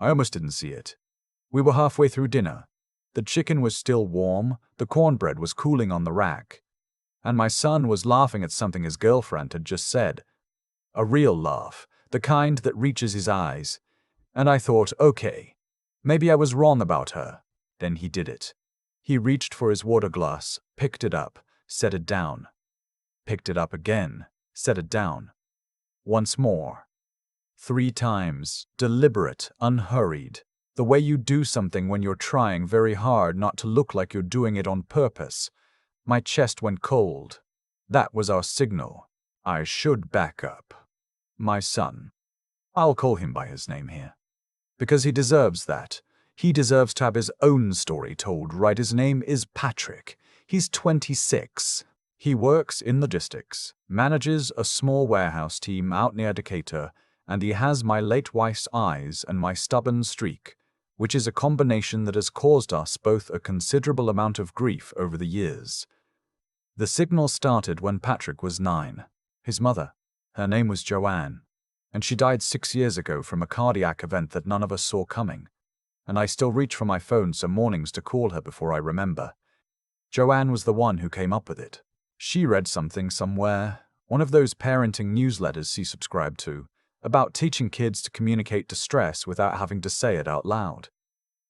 I almost didn't see it. We were halfway through dinner. The chicken was still warm, the cornbread was cooling on the rack, and my son was laughing at something his girlfriend had just said. A real laugh, the kind that reaches his eyes. And I thought, okay, maybe I was wrong about her. Then he did it. He reached for his water glass, picked it up, set it down. Picked it up again, set it down. Once more. 3 times, deliberate, unhurried. The way you do something when you're trying very hard not to look like you're doing it on purpose. My chest went cold. That was our signal. I should back up. My son. I'll call him by his name here. Because he deserves that. He deserves to have his own story told, right? His name is Patrick. He's 26. He works in logistics, manages a small warehouse team out near Decatur, and he has my late wife's eyes and my stubborn streak, which is a combination that has caused us both a considerable amount of grief over the years. The signal started when Patrick was 9. His mother, her name was Joanne, and she died 6 years ago from a cardiac event that none of us saw coming, and I still reach for my phone some mornings to call her before I remember. Joanne was the one who came up with it. She read something somewhere, one of those parenting newsletters she subscribed to, about teaching kids to communicate distress without having to say it out loud.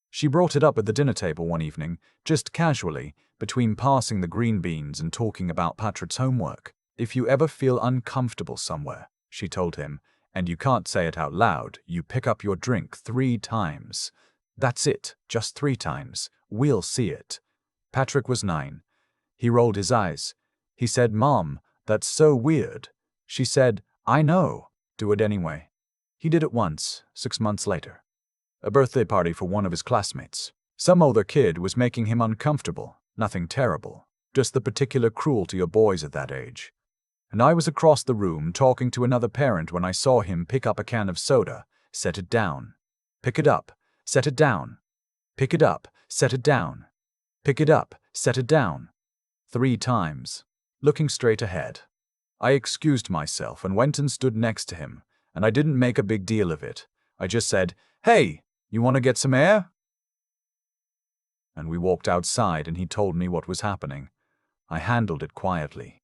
She brought it up at the dinner table one evening, just casually, between passing the green beans and talking about Patrick's homework. If you ever feel uncomfortable somewhere, she told him, and you can't say it out loud, you pick up your drink 3 times. That's it, just 3 times. We'll see it. Patrick was 9. He rolled his eyes. He said, "Mom, that's so weird." She said, "I know. Do it anyway." He did it once, 6 months later. A birthday party for one of his classmates. Some older kid was making him uncomfortable. Nothing terrible. Just the particular cruelty of boys at that age. And I was across the room talking to another parent when I saw him pick up a can of soda, set it down. Pick it up, set it down. Pick it up, set it down. Pick it up, set it down. 3 times. Looking straight ahead. I excused myself and went and stood next to him, and I didn't make a big deal of it. I just said, "Hey, you want to get some air?" And we walked outside and he told me what was happening. I handled it quietly.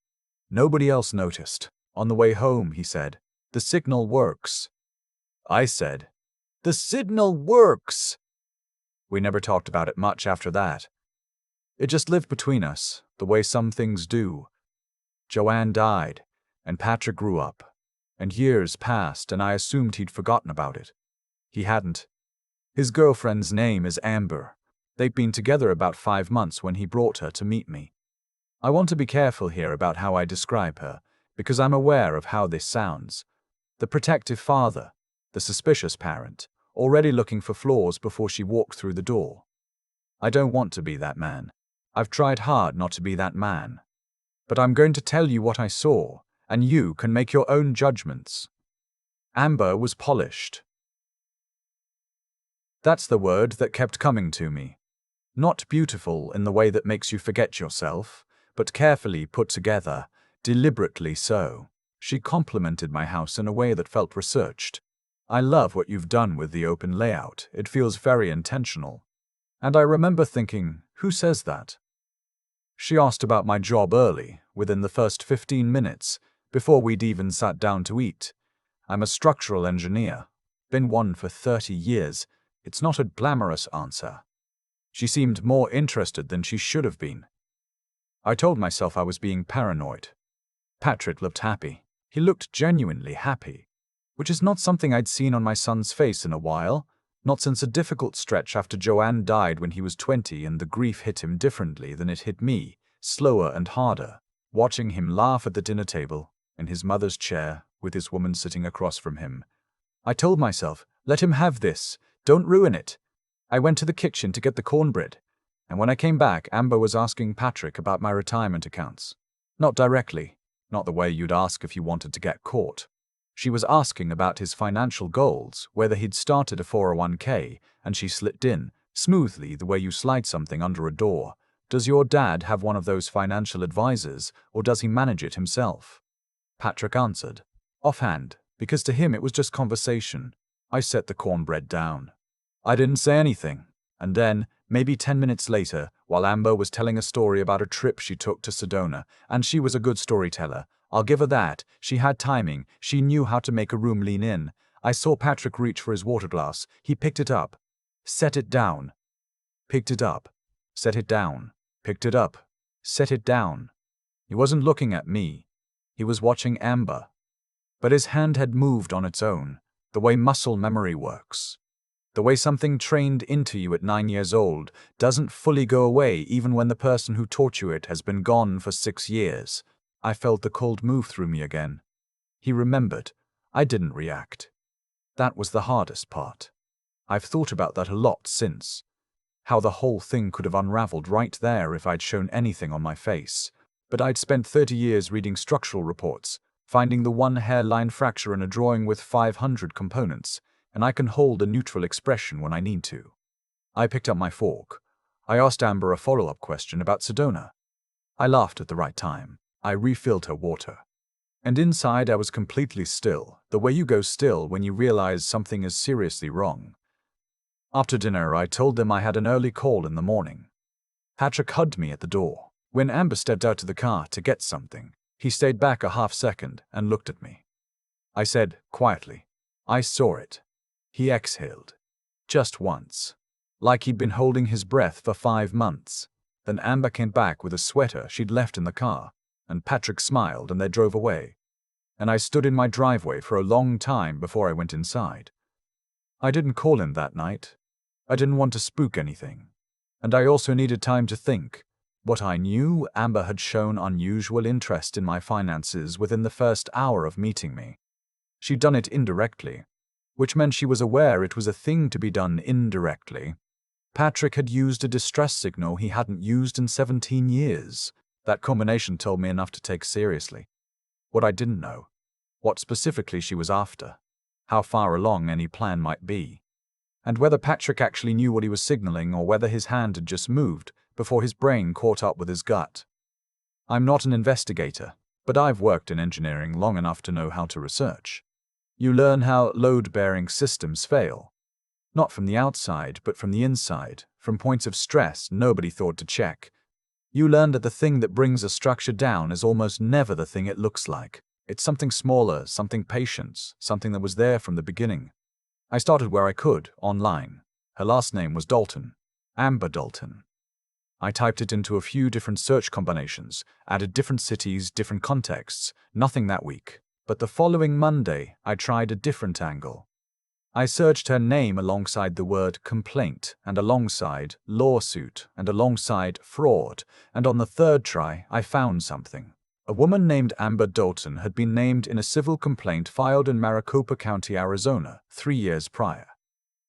Nobody else noticed. On the way home, he said, "The signal works." I said, "The signal works." We never talked about it much after that. It just lived between us, the way some things do. Joanne died, and Patrick grew up, and years passed, and I assumed he'd forgotten about it. He hadn't. His girlfriend's name is Amber. They'd been together about 5 months when he brought her to meet me. I want to be careful here about how I describe her, because I'm aware of how this sounds. The protective father, the suspicious parent, already looking for flaws before she walked through the door. I don't want to be that man. I've tried hard not to be that man. But I'm going to tell you what I saw, and you can make your own judgments. Amber was polished. That's the word that kept coming to me. Not beautiful in the way that makes you forget yourself, but carefully put together, deliberately so. She complimented my house in a way that felt researched. "I love what you've done with the open layout. It feels very intentional." And I remember thinking, who says that? She asked about my job early, within the first 15 minutes, before we'd even sat down to eat. I'm a structural engineer. Been one for 30 years. It's not a glamorous answer. She seemed more interested than she should have been. I told myself I was being paranoid. Patrick looked happy. He looked genuinely happy, which is not something I'd seen on my son's face in a while, not since a difficult stretch after Joanne died when he was 20 and the grief hit him differently than it hit me, slower and harder, watching him laugh at the dinner table, in his mother's chair, with his woman sitting across from him. I told myself, let him have this, don't ruin it. I went to the kitchen to get the cornbread, and when I came back, Amber was asking Patrick about my retirement accounts. Not directly, not the way you'd ask if you wanted to get caught. She was asking about his financial goals, whether he'd started a 401k, and she slipped in, smoothly the way you slide something under a door. Does your dad have one of those financial advisors, or does he manage it himself? Patrick answered, offhand, because to him it was just conversation. I set the cornbread down. I didn't say anything. And then, maybe 10 minutes later, while Amber was telling a story about a trip she took to Sedona, and she was a good storyteller, I'll give her that, she had timing, she knew how to make a room lean in, I saw Patrick reach for his water glass. He picked it up. Set it down. Picked it up. Set it down. Picked it up. Set it down. He wasn't looking at me. He was watching Amber. But his hand had moved on its own, the way muscle memory works. The way something trained into you at 9 years old doesn't fully go away even when the person who taught you it has been gone for 6 years. I felt the cold move through me again. He remembered. I didn't react. That was the hardest part. I've thought about that a lot since. How the whole thing could have unraveled right there if I'd shown anything on my face. But I'd spent 30 years reading structural reports, finding the one hairline fracture in a drawing with 500 components, and I can hold a neutral expression when I need to. I picked up my fork. I asked Amber a follow-up question about Sedona. I laughed at the right time. I refilled her water. And inside I was completely still, the way you go still when you realize something is seriously wrong. After dinner, I told them I had an early call in the morning. Patrick hugged me at the door. When Amber stepped out to the car to get something, he stayed back a half second and looked at me. I said, quietly, I saw it. He exhaled. Just once. Like he'd been holding his breath for 5 months. Then Amber came back with a sweater she'd left in the car, and Patrick smiled and they drove away. And I stood in my driveway for a long time before I went inside. I didn't call him that night. I didn't want to spook anything. And I also needed time to think. What I knew, Amber had shown unusual interest in my finances within the first hour of meeting me. She'd done it indirectly, which meant she was aware it was a thing to be done indirectly. Patrick had used a distress signal he hadn't used in 17 years. That combination told me enough to take seriously. What I didn't know, what specifically she was after, how far along any plan might be, and whether Patrick actually knew what he was signaling or whether his hand had just moved before his brain caught up with his gut. I'm not an investigator, but I've worked in engineering long enough to know how to research. You learn how load-bearing systems fail. Not from the outside, but from the inside, from points of stress nobody thought to check. You learn that the thing that brings a structure down is almost never the thing it looks like. It's something smaller, something patient, something that was there from the beginning. I started where I could, online. Her last name was Dalton. Amber Dalton. I typed it into a few different search combinations, added different cities, different contexts, nothing that week. But the following Monday, I tried a different angle. I searched her name alongside the word complaint, and alongside lawsuit, and alongside fraud, and on the third try, I found something. A woman named Amber Dalton had been named in a civil complaint filed in Maricopa County, Arizona, 3 years prior.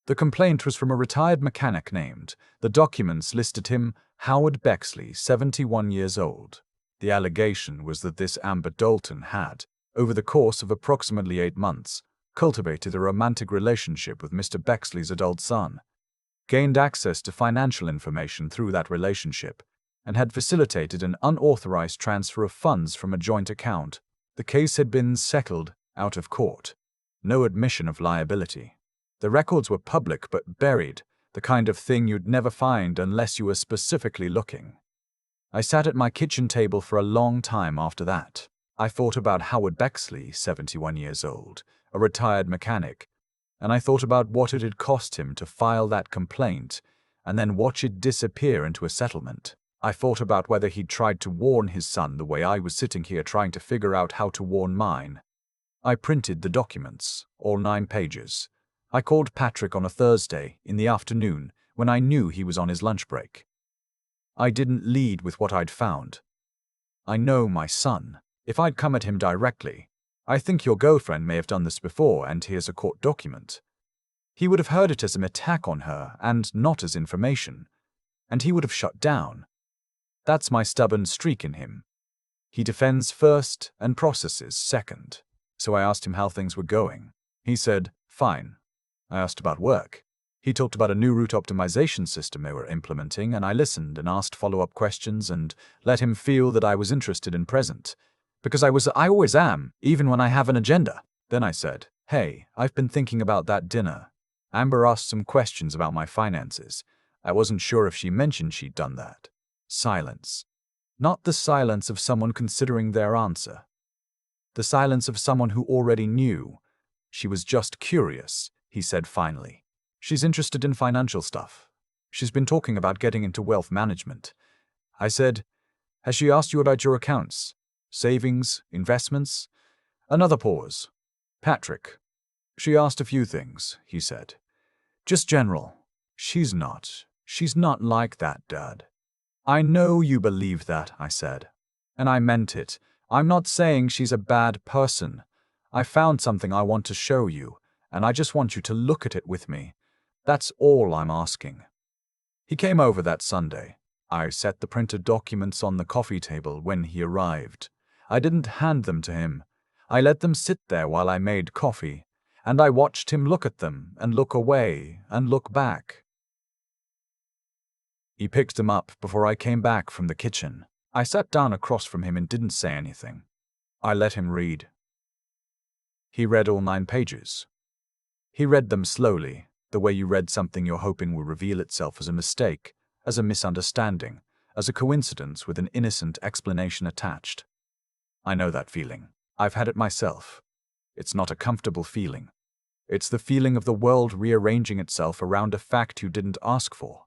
The complaint was from a retired mechanic named. The documents listed him Howard Bexley, 71 years old. The allegation was that this Amber Dalton had, over the course of approximately 8 months, cultivated a romantic relationship with Mr. Bexley's adult son, gained access to financial information through that relationship, and had facilitated an unauthorized transfer of funds from a joint account. The case had been settled out of court. No admission of liability. The records were public but buried, the kind of thing you'd never find unless you were specifically looking. I sat at my kitchen table for a long time after that. I thought about Howard Bexley, 71 years old, a retired mechanic, and I thought about what it had cost him to file that complaint and then watch it disappear into a settlement. I thought about whether he'd tried to warn his son the way I was sitting here trying to figure out how to warn mine. I printed the documents, all 9 pages. I called Patrick on a Thursday in the afternoon when I knew he was on his lunch break. I didn't lead with what I'd found. I know my son. If I'd come at him directly, I think your girlfriend may have done this before and here's a court document. He would have heard it as an attack on her and not as information, and he would have shut down. That's my stubborn streak in him. He defends first and processes second. So I asked him how things were going. He said, fine. I asked about work. He talked about a new route optimization system they were implementing, and I listened and asked follow-up questions and let him feel that I was interested and present. Because I always am, even when I have an agenda. Then I said, hey, I've been thinking about that dinner. Amber asked some questions about my finances. I wasn't sure if she mentioned she'd done that. Silence. Not the silence of someone considering their answer. The silence of someone who already knew. She was just curious, he said finally. She's interested in financial stuff. She's been talking about getting into wealth management. I said, has she asked you about your accounts? Savings? Investments? Another pause. Patrick. She asked a few things, he said. Just general. She's not like that, Dad. I know you believe that, I said. And I meant it. I'm not saying she's a bad person. I found something I want to show you, and I just want you to look at it with me. That's all I'm asking. He came over that Sunday. I set the printed documents on the coffee table when he arrived. I didn't hand them to him. I let them sit there while I made coffee, and I watched him look at them and look away and look back. He picked them up before I came back from the kitchen. I sat down across from him and didn't say anything. I let him read. He read all 9 pages. He read them slowly, the way you read something you're hoping will reveal itself as a mistake, as a misunderstanding, as a coincidence with an innocent explanation attached. I know that feeling. I've had it myself. It's not a comfortable feeling. It's the feeling of the world rearranging itself around a fact you didn't ask for.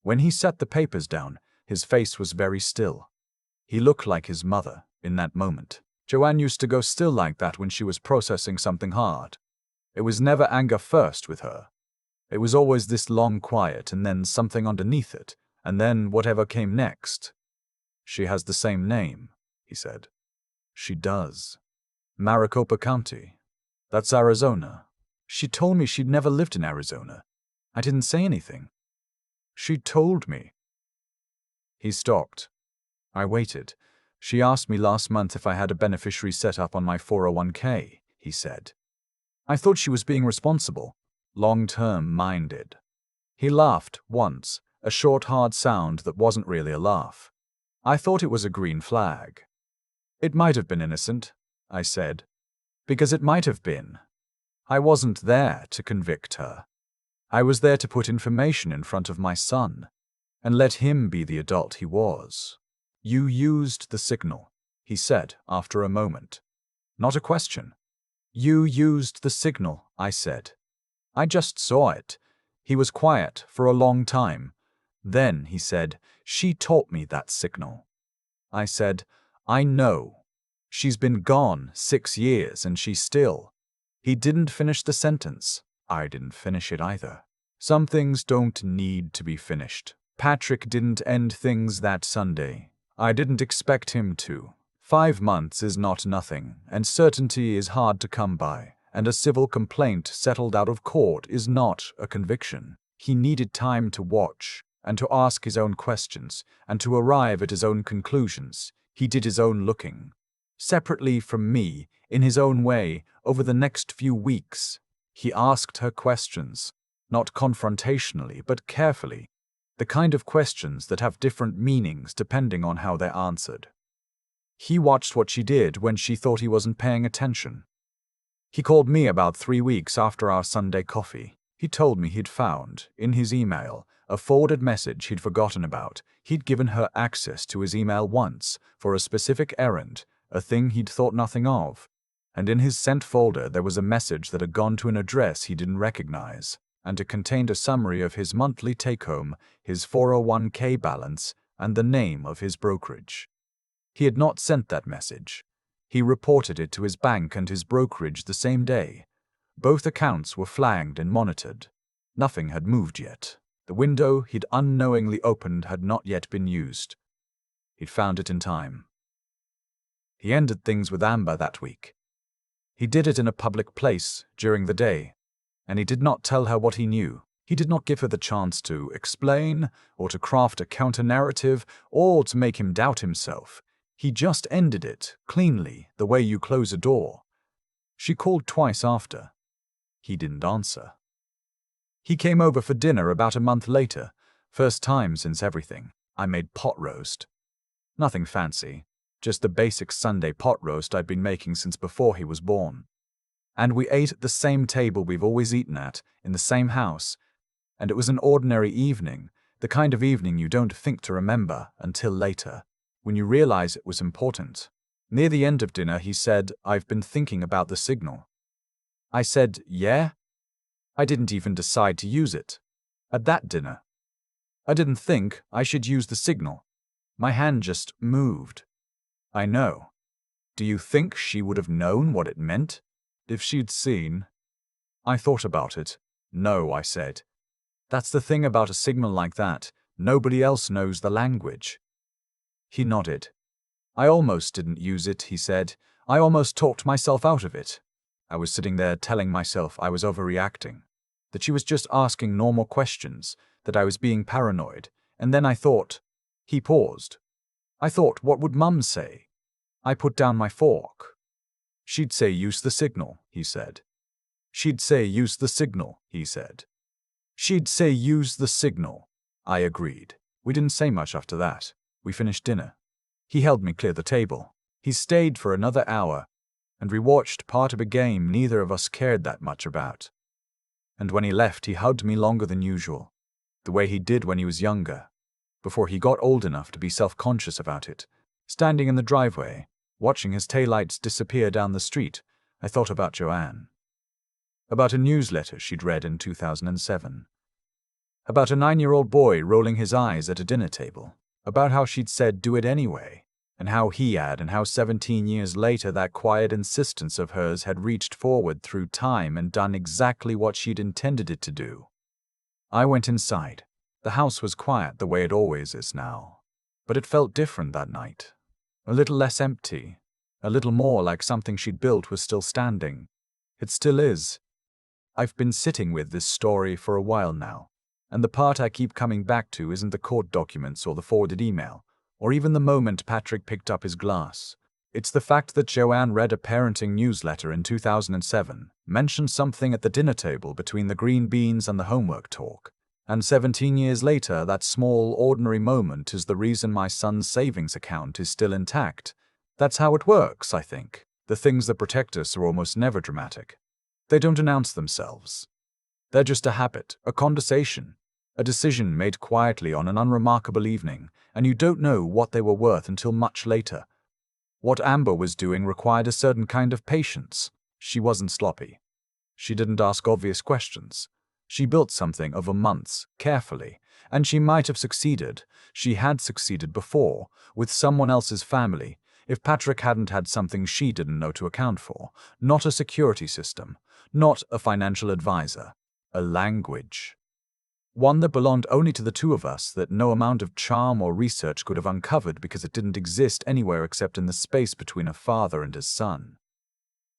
When he set the papers down, his face was very still. He looked like his mother in that moment. Joanne used to go still like that when she was processing something hard. It was never anger first with her. It was always this long quiet and then something underneath it, and then whatever came next. She has the same name, he said. She does. Maricopa County. That's Arizona. She told me she'd never lived in Arizona. I didn't say anything. She told me. He stopped. I waited. She asked me last month if I had a beneficiary set up on my 401k, he said. I thought she was being responsible, long-term minded. He laughed once, a short hard sound that wasn't really a laugh. I thought it was a green flag. It might have been innocent, I said, because it might have been. I wasn't there to convict her. I was there to put information in front of my son, and let him be the adult he was. You used the signal, he said after a moment. Not a question. You used the signal, I said. I just saw it. He was quiet for a long time. Then he said, she taught me that signal. I said, I know. She's been gone 6 years and she's still. He didn't finish the sentence. I didn't finish it either. Some things don't need to be finished. Patrick didn't end things that Sunday. I didn't expect him to. 5 months is not nothing, and certainty is hard to come by, and a civil complaint settled out of court is not a conviction. He needed time to watch, and to ask his own questions, and to arrive at his own conclusions. He did his own looking. Separately from me, in his own way, over the next few weeks, he asked her questions, not confrontationally, but carefully, the kind of questions that have different meanings depending on how they're answered. He watched what she did when she thought he wasn't paying attention. He called me about 3 weeks after our Sunday coffee. He told me he'd found, in his email, a forwarded message he'd forgotten about. He'd given her access to his email once, for a specific errand, a thing he'd thought nothing of. And in his sent folder there was a message that had gone to an address he didn't recognize, and it contained a summary of his monthly take-home, his 401k balance, and the name of his brokerage. He had not sent that message. He reported it to his bank and his brokerage the same day. Both accounts were flagged and monitored. Nothing had moved yet. The window he'd unknowingly opened had not yet been used. He'd found it in time. He ended things with Amber that week. He did it in a public place during the day, and he did not tell her what he knew. He did not give her the chance to explain, or to craft a counter-narrative, or to make him doubt himself. He just ended it, cleanly, the way you close a door. She called twice after. He didn't answer. He came over for dinner about a month later, first time since everything. I made pot roast. Nothing fancy, just the basic Sunday pot roast I'd been making since before he was born. And we ate at the same table we've always eaten at, in the same house. And it was an ordinary evening, the kind of evening you don't think to remember until later, when you realize it was important. Near the end of dinner, he said, "I've been thinking about the signal." I said, "Yeah?" I didn't even decide to use it. At that dinner. I didn't think I should use the signal. My hand just moved. I know. Do you think she would have known what it meant? If she'd seen? I thought about it. No, I said. That's the thing about a signal like that. Nobody else knows the language. He nodded. I almost didn't use it, he said. I almost talked myself out of it. I was sitting there telling myself I was overreacting, that she was just asking normal questions, that I was being paranoid, and then I thought. He paused. I thought, what would Mum say? I put down my fork. She'd say use the signal, he said. She'd say use the signal, he said. She'd say use the signal. I agreed. We didn't say much after that. We finished dinner. He helped me clear the table. He stayed for another hour, and we watched part of a game neither of us cared that much about. And when he left, he hugged me longer than usual, the way he did when he was younger, before he got old enough to be self-conscious about it. Standing in the driveway, watching his taillights disappear down the street, I thought about Joanne. About a newsletter she'd read in 2007. About a 9-year-old boy rolling his eyes at a dinner table. About how she'd said do it anyway, and how he had, and how 17 years later that quiet insistence of hers had reached forward through time and done exactly what she'd intended it to do. I went inside. The house was quiet the way it always is now, but it felt different that night. A little less empty, a little more like something she'd built was still standing. It still is. I've been sitting with this story for a while now, and the part I keep coming back to isn't the court documents or the forwarded email, or even the moment Patrick picked up his glass. It's the fact that Joanne read a parenting newsletter in 2007, mentioned something at the dinner table between the green beans and the homework talk, and 17 years later that small, ordinary moment is the reason my son's savings account is still intact. That's how it works, I think. The things that protect us are almost never dramatic. They don't announce themselves. They're just a habit, a conversation, a decision made quietly on an unremarkable evening, and you don't know what they were worth until much later. What Amber was doing required a certain kind of patience. She wasn't sloppy. She didn't ask obvious questions. She built something over months, carefully, and she might have succeeded. She had succeeded before, with someone else's family, if Patrick hadn't had something she didn't know to account for. Not a security system, not a financial advisor. A language. One that belonged only to the two of us, that no amount of charm or research could have uncovered because it didn't exist anywhere except in the space between a father and his son.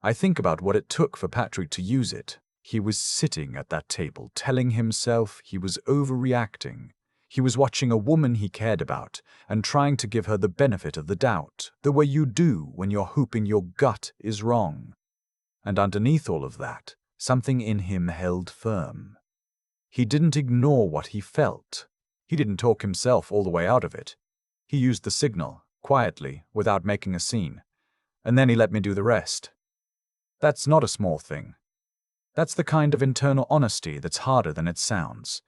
I think about what it took for Patrick to use it. He was sitting at that table, telling himself he was overreacting. He was watching a woman he cared about and trying to give her the benefit of the doubt, the way you do when your hope in your gut is wrong. And underneath all of that, something in him held firm. He didn't ignore what he felt. He didn't talk himself all the way out of it. He used the signal, quietly, without making a scene. And then he let me do the rest. That's not a small thing. That's the kind of internal honesty that's harder than it sounds.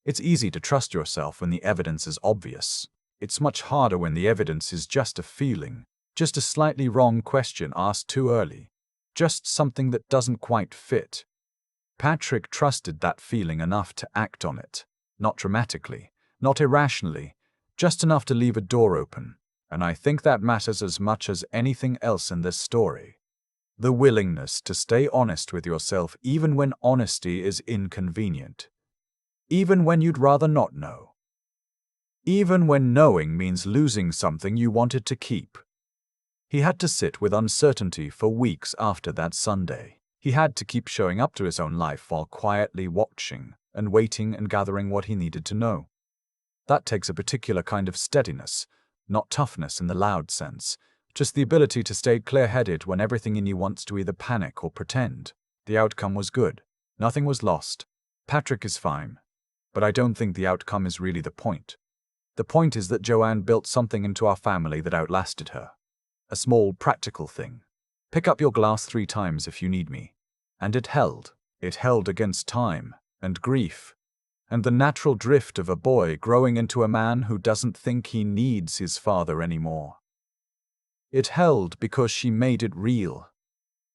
It's easy to trust yourself when the evidence is obvious. It's much harder when the evidence is just a feeling, just a slightly wrong question asked too early, just something that doesn't quite fit. Patrick trusted that feeling enough to act on it, not dramatically, not irrationally, just enough to leave a door open, and I think that matters as much as anything else in this story. The willingness to stay honest with yourself even when honesty is inconvenient. Even when you'd rather not know. Even when knowing means losing something you wanted to keep. He had to sit with uncertainty for weeks after that Sunday. He had to keep showing up to his own life while quietly watching and waiting and gathering what he needed to know. That takes a particular kind of steadiness, not toughness in the loud sense, just the ability to stay clear-headed when everything in you wants to either panic or pretend. The outcome was good. Nothing was lost. Patrick is fine. But I don't think the outcome is really the point. The point is that Joanne built something into our family that outlasted her. A small, practical thing. Pick up your glass 3 times if you need me. And it held. It held against time and grief and the natural drift of a boy growing into a man who doesn't think he needs his father anymore. It held because she made it real,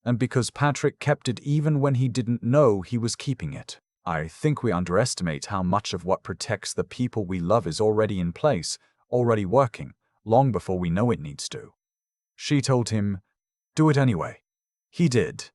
and because Patrick kept it even when he didn't know he was keeping it. I think we underestimate how much of what protects the people we love is already in place, already working, long before we know it needs to. She told him, "Do it anyway." He did.